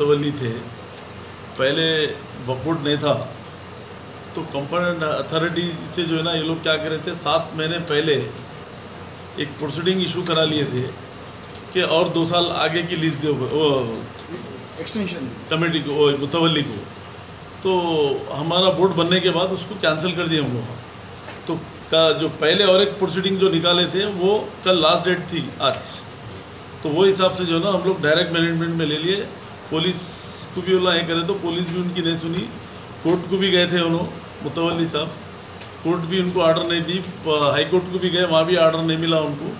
मुतवल्ली थे, पहले वक्फ बोर्ड नहीं था, तो कंपोनेंट अथॉरिटी से जो है ना ये लोग क्या कर रहे थे, 7 महीने पहले एक प्रोसीडिंग इशू करा लिए थे कि और 2 साल आगे की लीज दो एक्सटेंशन कमेटी को, मुतवल्ली को। तो हमारा बोर्ड बनने के बाद उसको कैंसिल कर दिया हम लोग। तो का जो पहले और एक प्रोसीडिंग जो निकाले थे वो कल लास्ट डेट थी आज, तो वो हिसाब से जो है ना हम लोग डायरेक्ट मैनेजमेंट में ले लिए। पुलिस को भी बोला ये करे, तो पुलिस भी उनकी नहीं सुनी। कोर्ट को भी गए थे उन्होंने, मुतवल्ली साहब, कोर्ट भी उनको आर्डर नहीं दी, हाई कोर्ट को भी गए, वहाँ भी आर्डर नहीं मिला उनको।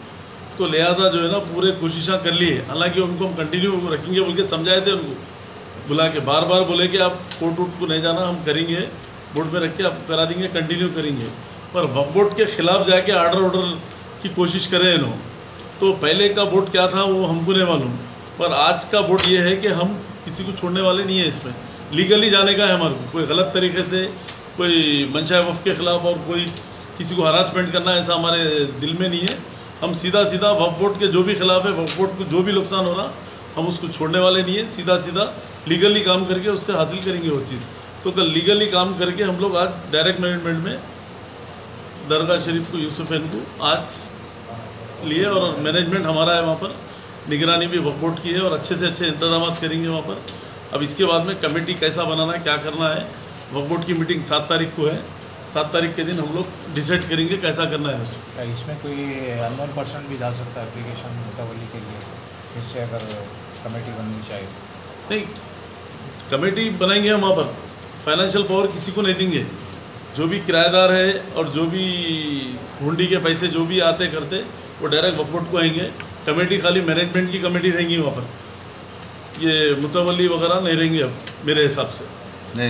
तो लिहाजा जो है ना पूरे कोशिशें कर लिए, हालांकि उनको हम कंटिन्यू रखेंगे बोल के समझाए थे उनको, बुला के बार बार बोले कि आप कोर्ट वोर्ट को नहीं जाना, हम करेंगे बोर्ड में रख के आप करा देंगे, कंटिन्यू करेंगे। पर वक्फ बोर्ड के ख़िलाफ़ जाके ऑर्डर की कोशिश करें इन्हों। तो पहले का बोर्ड क्या था वो हमको नहीं मालूम, पर आज का बोर्ड ये है कि हम किसी को छोड़ने वाले नहीं है। इसमें लीगली जाने का है हमारे को, कोई गलत तरीके से कोई मंशा वक्फ के ख़िलाफ़ और कोई किसी को हरासमेंट करना ऐसा हमारे दिल में नहीं है। हम सीधा सीधा वक्फ बोर्ड के जो भी खिलाफ है, वक्फ बोर्ड को जो भी नुकसान हो रहा, हम उसको छोड़ने वाले नहीं है। सीधा सीधा लीगली काम करके उससे हासिल करेंगे वो चीज़। तो कल लीगली काम करके हम लोग आज डायरेक्ट मैनेजमेंट में दरगाह शरीफ को, यूसुफैन को आज लिए, और मैनेजमेंट हमारा है वहाँ पर, निगरानी भी वक्फ बोर्ड की है, और अच्छे से अच्छे इंतजाम करेंगे वहाँ पर। अब इसके बाद में कमेटी कैसा बनाना है, क्या करना है, वक्फ बोर्ड की मीटिंग 7 तारीख को है। 7 तारीख के दिन हम लोग डिसाइड करेंगे कैसा करना है उसको। इसमें कोई अननोन पर्सन भी डाल सकता है एप्लीकेशन मुतवल्ली के लिए, इससे अगर कमेटी बननी चाहिए? नहीं, कमेटी बनाएंगे हम वहाँ पर, फाइनेंशियल पावर किसी को नहीं देंगे। जो भी किराएदार है और जो भी हुंडी के पैसे जो भी आते करते वो डायरेक्ट वक्फ बोर्ड को आएंगे। कमेटी खाली मैनेजमेंट की कमेटी रहेंगी वहाँ पर, ये मुतवल्ली वगैरह नहीं रहेंगे अब मेरे हिसाब से।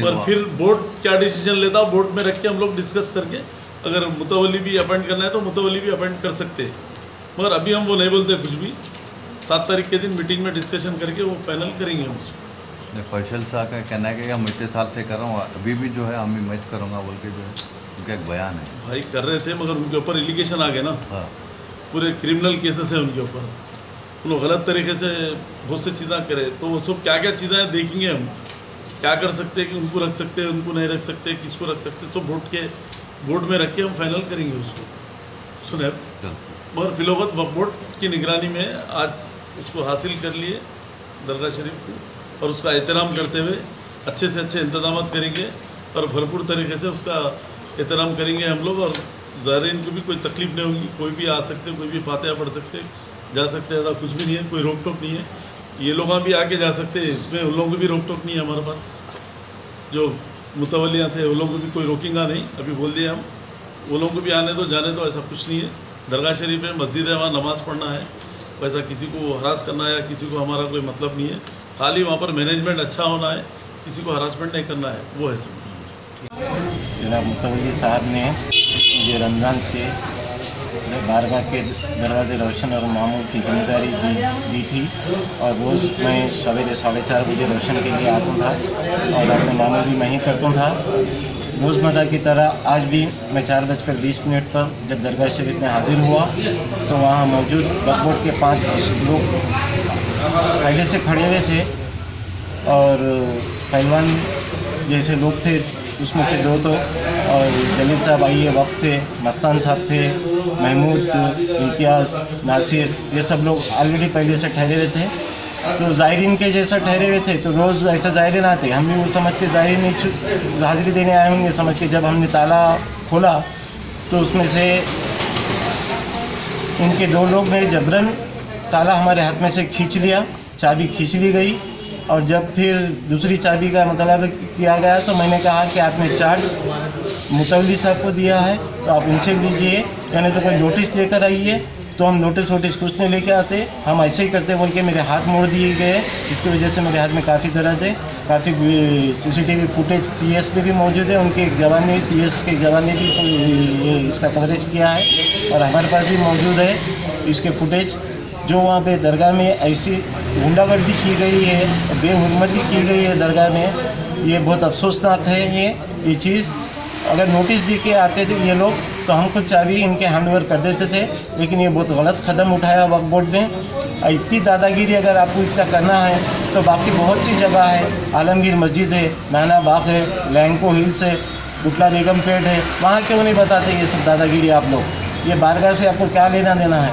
पर फिर बोर्ड क्या डिसीजन लेता, बोर्ड में रख के हम लोग डिस्कस करके, अगर मुतवल्ली भी अपॉइंट करना है तो मुतवल्ली भी अपॉइंट कर सकते हैं, मगर अभी हम वो नहीं बोलते कुछ भी। 7 तारीख के दिन मीटिंग में डिस्कशन करके वो फाइनल करेंगे हम उसको। फैसल साहब का कहना है कि हम इतने साल से कर रहा हूँ, अभी भी जो है हम ही मैच करूँगा बोल के जो है उनका एक बयान है। भाई कर रहे थे, मगर उनके ऊपर एलिगेशन आ गए ना। हाँ, पूरे क्रिमिनल केसेस हैं उनके ऊपर, उन्होंने गलत तरीके से बहुत सी चीज़ें करे। तो वो सब क्या क्या चीज़ें देखेंगे हम, क्या कर सकते हैं कि उनको रख सकते हैं, उनको नहीं रख सकते, किसको रख सकते, सब बोर्ड में रख के हम फाइनल करेंगे उसको। सुने, मगर फिलहाल वक्फ बोर्ड की निगरानी में आज उसको हासिल कर लिए दरगाह शरीफ को, और उसका एहतराम करते हुए अच्छे से अच्छे इंतजाम करेंगे और भरपूर तरीके से उसका एहतराम करेंगे हम लोग। और ज़ायरीन को भी कोई तकलीफ़ नहीं होगी, कोई भी आ सकते, कोई भी फातिहा पढ़ सकते, जा सकते, ऐसा कुछ भी नहीं है, कोई रोक टोक नहीं है। ये लोग भी आके जा सकते हैं, इसमें उन लोगों को भी रोक टोक नहीं है हमारे पास। जो मुतवल्लियाँ थे उन लोगों को भी कोई रोकेगा नहीं, अभी बोल दिया हम, वो लोगों को भी आने दो, जाने दो, ऐसा कुछ नहीं है। दरगाह शरीफ है, मस्जिद है, वहाँ नमाज़ पढ़ना है, वैसा किसी को हरास करना है या किसी को हमारा कोई मतलब नहीं है। खाली वहाँ पर मैनेजमेंट अच्छा होना है, किसी को हरासमेंट नहीं करना है, वो है सब। जनाब मुतवल्ली साहब ने मुझे रमज़ान से बारगाह के दरवाजे रोशन और मामूल की जिम्मेदारी दी थी, और रोज़ मैं सवेरे 4:30 बजे रोशन के लिए आता था और अपने मामूल भी मैं ही करता था। रोज़मर्रा की तरह आज भी मैं 4:20 पर जब दरगाह शरीफ में हाजिर हुआ तो वहाँ मौजूद वक्फ बोर्ड के 5 लोग पहले से खड़े हुए थे, और पहलवान जैसे लोग थे उसमें से 2 तो, और जलील साहब आइए वक्त थे, मस्तान साहब थे, महमूद, इम्तियाज़, नासिर, ये सब लोग ऑलरेडी पहले से ठहरे हुए थे। तो ज़ायरीन के जैसा ठहरे हुए थे, तो रोज़ ऐसा ज़ायरीन आते, हम भी वो समझ के ज़ायरीन हाज़िरी देने आए होंगे समझ के। जब हमने ताला खोला तो उसमें से इनके 2 लोग ने जबरन ताला हमारे हाथ में से खींच लिया, चाबी खींच ली गई, और जब फिर दूसरी चाबी का मतलब किया गया तो मैंने कहा कि आपने चार्ज मुतवल्ली साहब को दिया है तो आप उनसे लीजिए, यानी तो कोई नोटिस लेकर आइए। तो हम नोटिस कुछ नहीं लेके आते, हम ऐसे ही करते बोल के मेरे हाथ मोड़ दिए गए, जिसकी वजह से मेरे हाथ में काफ़ी दर्द है। काफ़ी CCTV फुटेज PS पे भी मौजूद है, उनके एक जवान ने PS के जवान ने भी इसका कवरेज किया है, और हमारे पास भी मौजूद है इसके फुटेज। जो वहाँ पे दरगाह में ऐसी गुंडागर्दी की गई है, बेहुरमती की गई है दरगाह में, ये बहुत अफसोसनाक है ये चीज़। अगर नोटिस दे के आते थे ये लोग तो हम खुद चाबी इनके हैंडओवर कर देते थे, लेकिन ये बहुत गलत कदम उठाया वक्फ बोर्ड ने। इतनी दादागिरी अगर आपको इतना करना है तो बाकी बहुत सी जगह है, आलमगीर मस्जिद है, नाना बाग है, लैंको हिल्स है, दुपला बेगम पेट है, वहाँ क्यों नहीं बताते ये सब दादागिरी आप लोग? ये बारगाह से आपको क्या लेना देना है?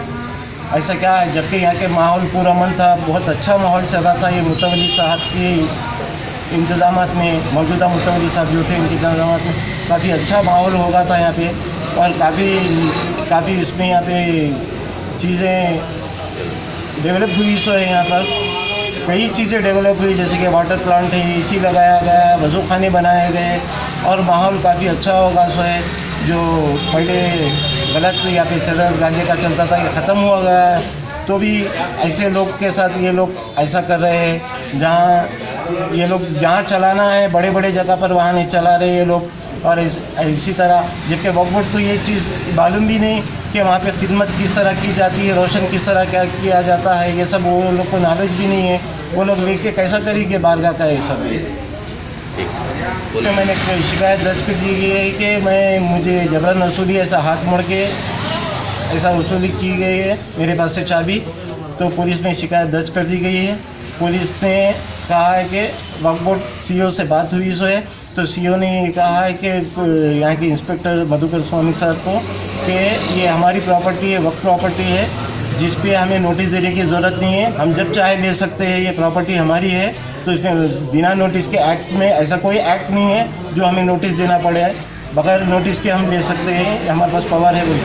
ऐसा क्या है? जबकि यहाँ के माहौल पूरा मन था, बहुत अच्छा माहौल चल रहा था। ये मुतवल्ली साहब के इंतज़ामात में, मौजूदा मुतवल्ली साहब जो थे इनके इंतज़ामात में काफ़ी अच्छा माहौल होगा था यहाँ पे, और काफ़ी इसमें यहाँ पे चीज़ें डेवलप हुई। सो है यहाँ पर कई चीज़ें डेवलप हुई, जैसे कि वाटर प्लांट है, एसी लगाया गया, वज़ू खाने बनाए गए, और माहौल काफ़ी अच्छा होगा। सो है जो पहले गलत यहाँ पे गांजे का चलता था, ये ख़त्म हुआ गया है। तो भी ऐसे लोग के साथ ये लोग ऐसा कर रहे हैं, जहाँ चलाना है बड़े बड़े जगह पर वहाँ नहीं चला रहे ये लोग। और इसी तरह जबकि वक्फ बोर्ड को ये चीज़ मालूम भी नहीं कि वहाँ पे खिदमत किस तरह की जाती है, रोशन किस तरह क्या किया जाता है, ये सब वो लोग को नॉलेज भी नहीं है। वो लोग लेके कैसा करेंगे बारगाह का ये सब? तो मैंने शिकायत दर्ज कर दी गई है कि मुझे जबरन वसूली, ऐसा हाथ मोड़ के ऐसा वसूली की गई है मेरे पास से चाबी। तो पुलिस में शिकायत दर्ज कर दी गई है। पुलिस ने कहा है कि वक्फ बोर्ड सीईओ से बात हुई सो है, तो सीईओ ने ये कहा है कि यहाँ के इंस्पेक्टर मधुकर स्वामी सर को कि ये हमारी प्रॉपर्टी है, वक्फ प्रॉपर्टी है, जिस पे हमें नोटिस देने की ज़रूरत नहीं है, हम जब चाहे ले सकते हैं, ये प्रॉपर्टी हमारी है। तो इसमें बिना नोटिस के एक्ट में ऐसा कोई एक्ट नहीं है जो हमें नोटिस देना पड़े, बगैर नोटिस के हम ले सकते हैं, हमारे पास पावर है। बोल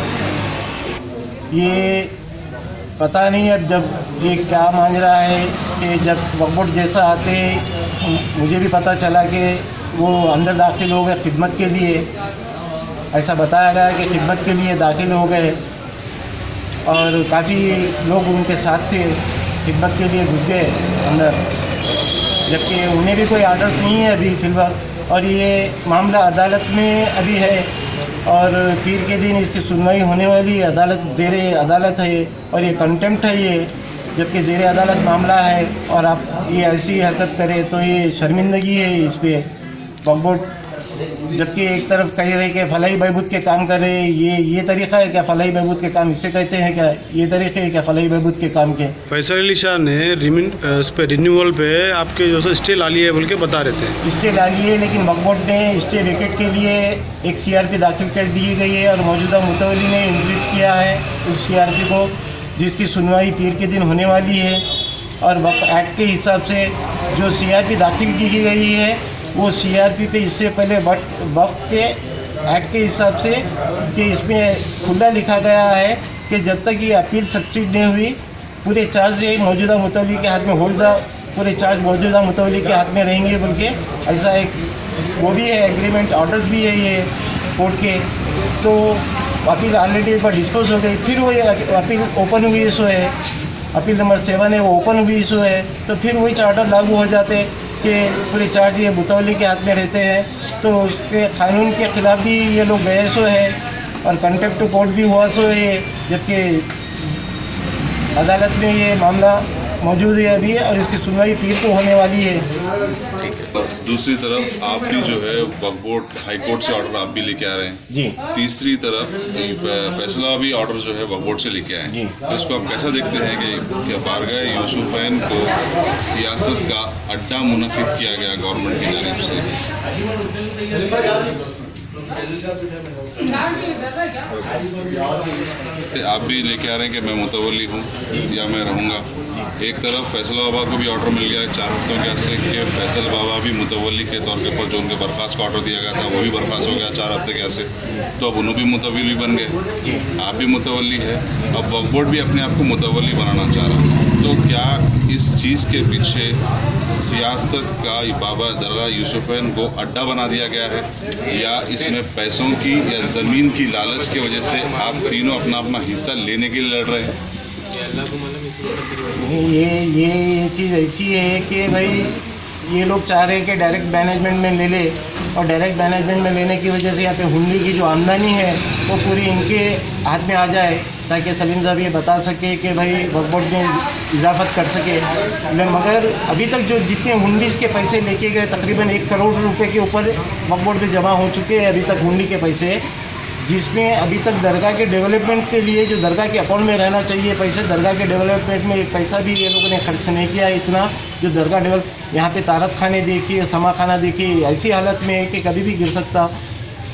ये पता नहीं अब जब ये क्या मान रहा है कि जब वक्फ बोर्ड जैसा आते, मुझे भी पता चला कि वो अंदर दाखिल हो गए खिदमत के लिए, ऐसा बताया गया कि खिदमत के लिए दाखिल हो गए, और काफ़ी लोग उनके साथ थे, खिदमत के लिए घुस गए अंदर, जबकि उन्हें भी कोई आर्डर्स नहीं है अभी फिलहाल। और ये मामला अदालत में अभी है, और पीर के दिन इसकी सुनवाई होने वाली अदालत ज़ेरे अदालत है, और ये कंटेम्प्ट है ये, जबकि ज़ेरे अदालत मामला है, और आप ये ऐसी हरकत करें तो ये शर्मिंदगी है इस पर वक्फ बोर्ड। जबकि एक तरफ कह रहे कि फलाही बहबूद के काम कर रहे, ये तरीक़ा है क्या? फलाही बहबूद के काम इसे कहते हैं क्या? ये तरीक़े है क्या फलाही बहबूद के काम के? फैसल अली शाह ने इस पे रिन्यूअल पे आपके जो है स्टे ला लिए बोल के बता रहे थे। स्टे ला लिए, लेकिन वक्फ बोर्ड ने स्टे वेकेट के लिए एक CRP दाखिल कर दी गई है, और मौजूदा मुतवल्ली ने इंप्लीट किया है उस CRP को, जिसकी सुनवाई पीर के दिन होने वाली है। और वक्फ एक्ट के हिसाब से जो CRP दाखिल की गई है, वो CRP पे इससे पहले वक्फ के एक्ट के हिसाब से कि इसमें खुला लिखा गया है कि जब तक ये अपील सक्सीड नहीं हुई, पूरे चार्ज मौजूदा मुतवल्ली के हाथ में होल्ड द पूरे चार्ज मौजूदा मुतवल्ली के हाथ में रहेंगे बोल के, ऐसा एक वो भी है, एग्रीमेंट ऑर्डर्स भी है ये कोर्ट के। तो अपील ऑलरेडी एक बार डिस्पोज हो गई, फिर वो अपील ओपन हुई सो है, अपील नंबर 7 है वो ओपन हुई सो है, तो फिर वही चार्टर लागू हो जाते कि पूरे चार्ज ये मुतवल्ली के हाथ में रहते हैं। तो उसके कानून के ख़िलाफ़ भी ये लोग गए सो है, और कंटेम्प्ट टू कोर्ट भी हुआ सो है, जबकि अदालत में ये मामला मौजूद है अभी, और इसकी सुनवाई पीर को होने वाली है। दूसरी तरफ आप भी जो है वक्फ बोर्ड हाई कोर्ट से ऑर्डर आप भी लेके आ रहे हैं जी। तीसरी तरफ फैसला भी ऑर्डर जो है वक्फ बोर्ड से लेके आए जी। तो इसको आप कैसा देखते हैं कि बारगाह यूसुफैन को सियासत का अड्डा मुनक़िद किया गया गवर्नमेंट की जानिब से? आप भी लेके आ रहे हैं कि मैं मुतवल्ली हूँ या मैं रहूँगा। एक तरफ फैसल बाबा को भी ऑर्डर मिल गया है 4 हफ्तों के से कि फैसल बाबा भी मुतवल्ली के तौर के ऊपर जो उनके बर्खास्त का ऑर्डर दिया गया था वो भी बर्खास्त हो गया 4 हफ्ते के से, तो अब उन्होंने भी मुतवल्ली बन गए, आप भी मुतवल्ली है, अब वक्फ बोर्ड भी अपने आप को मुतवल्ली बनाना चाह रहा है। तो क्या इस चीज़ के पीछे सियासत का बाबा दरगाह यूसुफैन को अड्डा बना दिया गया है, या इसमें पैसों की या ज़मीन की लालच की वजह से आप तीनों अपना हिस्सा लेने के लिए लड़ रहे हैं? ये चीज़ ऐसी है कि भाई ये लोग चाह रहे हैं कि डायरेक्ट मैनेजमेंट में ले ले, और डायरेक्ट मैनेजमेंट में लेने की वजह से यहाँ पे हुंडी की जो आमदनी है वो पूरी इनके हाथ में आ जाए, ताकि सलीम साहब ये बता सके कि भाई वक्फ बोर्ड में इजाफत कर सके। मगर अभी तक जो जितने हुंडीज़ के पैसे लेके गए तकरीबन 1 करोड़ रुपए के ऊपर वक्फ बोर्ड पे जमा हो चुके हैं अभी तक हुंडी के पैसे, जिसमें अभी तक दरगाह के डेवलपमेंट के लिए जो दरगाह के अकाउंट में रहना चाहिए पैसे, दरगाह के डेवलपमेंट में एक पैसा भी ये लोगों ने खर्च नहीं किया इतना। जो दरगाह डेवलप यहाँ पे तारक खाने देखिए, समा खाना देखिए, ऐसी हालत में है कि कभी भी गिर सकता,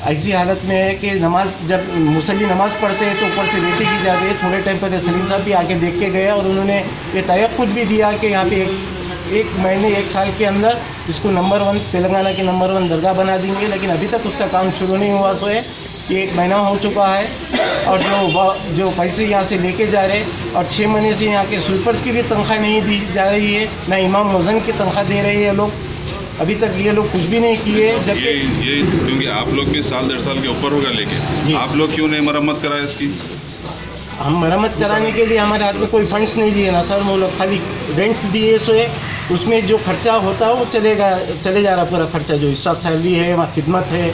ऐसी हालत में है कि नमाज जब मुसल्ली नमाज़ पढ़ते हैं तो ऊपर से रेती की जाती है। थोड़े टाइम पहले सलीम साहब भी आके देख के गए और उन्होंने ये तयक्कुद भी दिया कि यहाँ पे एक महीने 1 साल के अंदर इसको नंबर 1 तेलंगाना की नंबर 1 दरगाह बना देंगे। लेकिन अभी तक उसका काम शुरू नहीं हुआ। सो है ये 1 महीना हो चुका है और जो पैसे यहाँ से लेके जा रहे हैं और 6 महीने से यहाँ के स्वीपर्स की भी तनख्वाह नहीं दी जा रही है, ना इमाम मुअज्जिन की तनख्वाह दे रहे हैं लोग। अभी तक ये लोग कुछ भी नहीं किए। जब ये क्योंकि आप लोग भी 1.5 साल के ऊपर होगा लेके, आप लोग क्यों नहीं मरम्मत कराए इसकी? हम मरम्मत कराने के लिए हमारे हाथ में कोई फंड्स नहीं दिए ना सर, वो लोग खाली रेंट्स दिए। सो है उसमें जो खर्चा होता है वो चले जा रहा पूरा खर्चा, जो स्टाफ सैलरी है, वहाँ खिदमत है,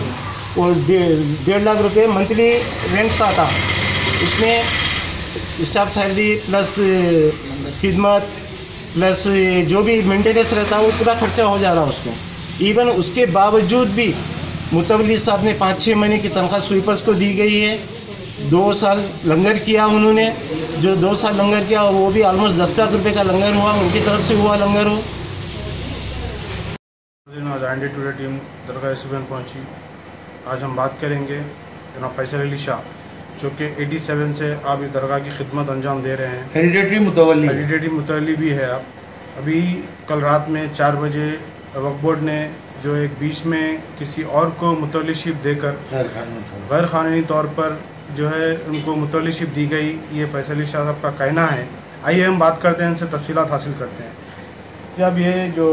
और 1.5 लाख रुपये मंथली रेंट्स आता। उसमें स्टाफ सैलरी प्लस खिदमत प्लस जो भी मेंटेनेंस रहता है वो पूरा खर्चा हो जा रहा है उसमें। इवन उसके बावजूद भी मुतवल्ली साहब ने 5-6 महीने की तनख्वाह स्वीपर्स को दी गई है। 2 साल लंगर किया उन्होंने, जो 2 साल लंगर किया वो भी ऑलमोस्ट 10 लाख रुपये का लंगर हुआ, उनकी तरफ से हुआ लंगर हो। आज आंडी टुडे टीम दरगाह सुबह पहुंची। आज हम बात करेंगे जनाब फैसल अली शाह, जो कि 87 से आप इस दरगाह की खिदमत अंजाम दे रहे हैं। हेरिडेटरी मुतवल्ली भी है आप। अभी कल रात में 4 बजे वक्फ बोर्ड ने जो एक बीच में किसी और को मुतवल्लीशिप देकर गैर कानूनी तौर पर जो है उनको मुतवल्लीशिप दी गई, ये फैसल अली शाह साहब का कहना है। आइए हम बात करते हैं, इनसे तफसीलात हासिल करते हैं। जब ये जो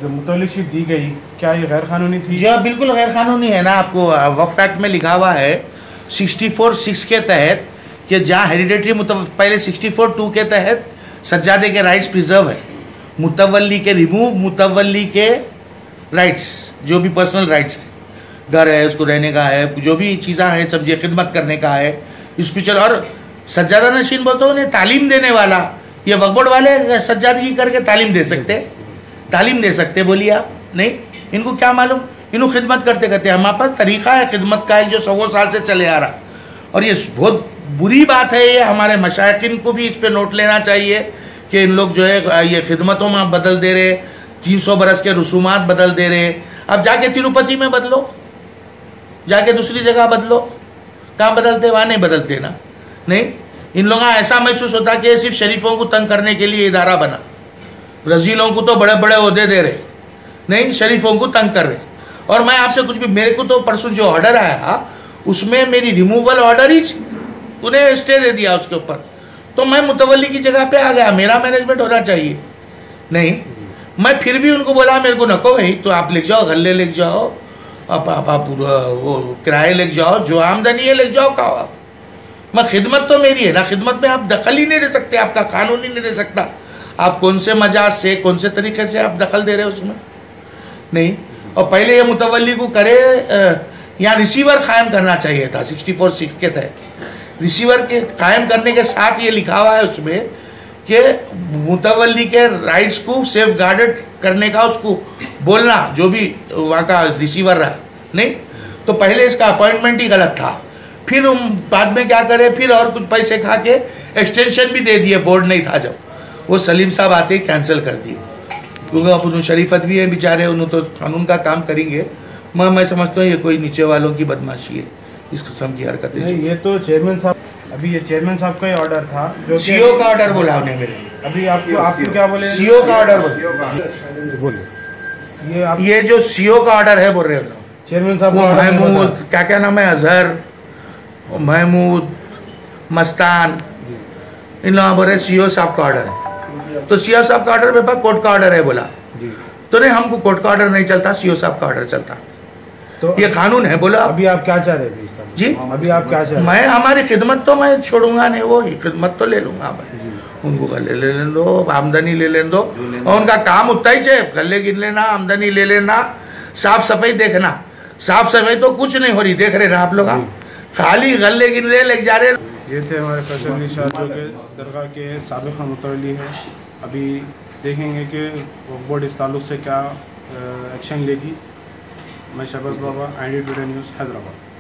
मुतवल्लीशिप दी गई, क्या ये गैर कानूनी थी? जी बिल्कुल गैर कानूनी है ना। आपको वक्फ एक्ट में लिखा हुआ है 64(6) के तहत कि जहाँ हेरिडेटरी पहले 64(2) के तहत सज्जादे के राइट्स प्रिजर्व है, मुतवल्ली के रिमूव, मुतवल्ली के राइट्स जो भी पर्सनल राइट्स है, घर है, उसको रहने का है, जो भी चीज़ें हैं, सब ये खिदमत करने का है, स्पिरिचुअल। और सज्जादा नशीन बोलते उन्हें तालीम देने वाला, ये वक्फ बोर्ड वाले सज्जादगी करके तालीम दे सकते बोलिए आप? नहीं, इनको क्या मालूम, इनको खिदमत करते करते हमारे पास तरीक़ा है खिदमत का, जो 100 साल से चले आ रहा। और ये बहुत बुरी बात है, ये हमारे मशाइखिन को भी इस पर नोट लेना चाहिए कि इन लोग जो है ये खिदमतों में बदल दे रहे, 300 बरस के रसूमात बदल दे रहे। अब जाके तिरुपति में बदलो, जाके दूसरी जगह बदलो, कहाँ बदलते, वहाँ नहीं बदलते ना। नहीं, इन लोगों का ऐसा महसूस होता कि सिर्फ शरीफों को तंग करने के लिए इदारा बना, रजीलों को तो बड़े बड़े ओहदे दे रहे, नहीं शरीफों को तंग कर रहे। और मैं आपसे कुछ भी, मेरे को तो परसों जो ऑर्डर आया उसमें मेरी रिमूवल ऑर्डर ही उन्हें स्टे दे दिया उसके ऊपर, तो मैं मुतवल्ली की जगह पे आ गया। मेरा मैनेजमेंट होना चाहिए। नहीं, मैं फिर भी उनको बोला मेरे को नको भाई, तो आप लिख जाओ, गल्ले लिख जाओ, आप वो किराए लिख जाओ, जो आमदनी है लिख जाओ, कहो आप। मैं खिदमत तो मेरी है ना, खिदमत में आप दखल ही नहीं दे सकते, आपका कानून ही नहीं दे सकता। आप कौन से मजाज से, कौन से तरीके से आप दखल दे रहे हो उसमें? नहीं। और पहले ये मुतवल्ली को करे, यहाँ रिसीवर कायम करना चाहिए था 64(6) के तहत। रिसीवर के कायम करने के साथ ये लिखा हुआ है उसमें कि मुतवल्ली के राइट्स को सेफ गार्डेड करने का उसको बोलना, जो भी वहाँ का रिसीवर रहा। नहीं तो पहले इसका अपॉइंटमेंट ही गलत था, फिर बाद में क्या करे, फिर और कुछ पैसे खा के एक्सटेंशन भी दे दिए, बोर्ड नहीं था जब, वो सलीम साहब आते ही कैंसिल कर दिए। क्योंकि अब उन्होंने शरीफत भी है बेचारे, उन्होंने तो कानून का काम करेंगे। मैं समझता हूँ ये कोई नीचे वालों की बदमाशी है, इस किस्म की हरकतें। ये तो चेयरमैन साहब, अभी ये चेयरमैन साहब का ही ऑर्डर था, जो सीओ का ऑर्डर बोला उन्हें मेरे। अभी आपको क्या बोले? सीओ का ऑर्डर बोले। ये जो सीओ का ऑर्डर है बोल रहे हो चेयरमैन साहब, महमूद क्या नाम है, अजहर, महमूद, मस्तान, इन लोगों बोल रहे सीओ साहब का ऑर्डर है। तो सीओ साहब का ऑर्डर मेरे पास कोर्ट का ऑर्डर है बोला, तो नहीं हमको कोर्ट का ऑर्डर नहीं चलता, सीओ साहब का ऑर्डर चलता। तो ये कानून है बोला। अभी आप क्या चाह रहे हैं जी? अभी आप क्या चाह रहे हैं? मैं हमारी खिदमत तो मैं छोड़ूंगा नहीं, वो खिदमत तो ले लूंगा मैं, उनको गले ले लेने दो, आमदनी ले लेने दो, और उनका काम उतना ही है, गले गिन लेना, आमदनी ले लेना, साफ सफाई देखना। साफ सफाई तो कुछ नहीं हो रही, देख रहे ना आप लोग, खाली गले गिन रहे, ले जा रहे। ये थे हमारे फैसल अली शाह जो के दरगाह के साबिक़ मुतवल्ली हैं। अभी देखेंगे कि वक्फ बोर्ड इस ताल्लुक़ से क्या एक्शन लेगी। मैं शहबाज बाबा, IND टुडे न्यूज़, हैदराबाद।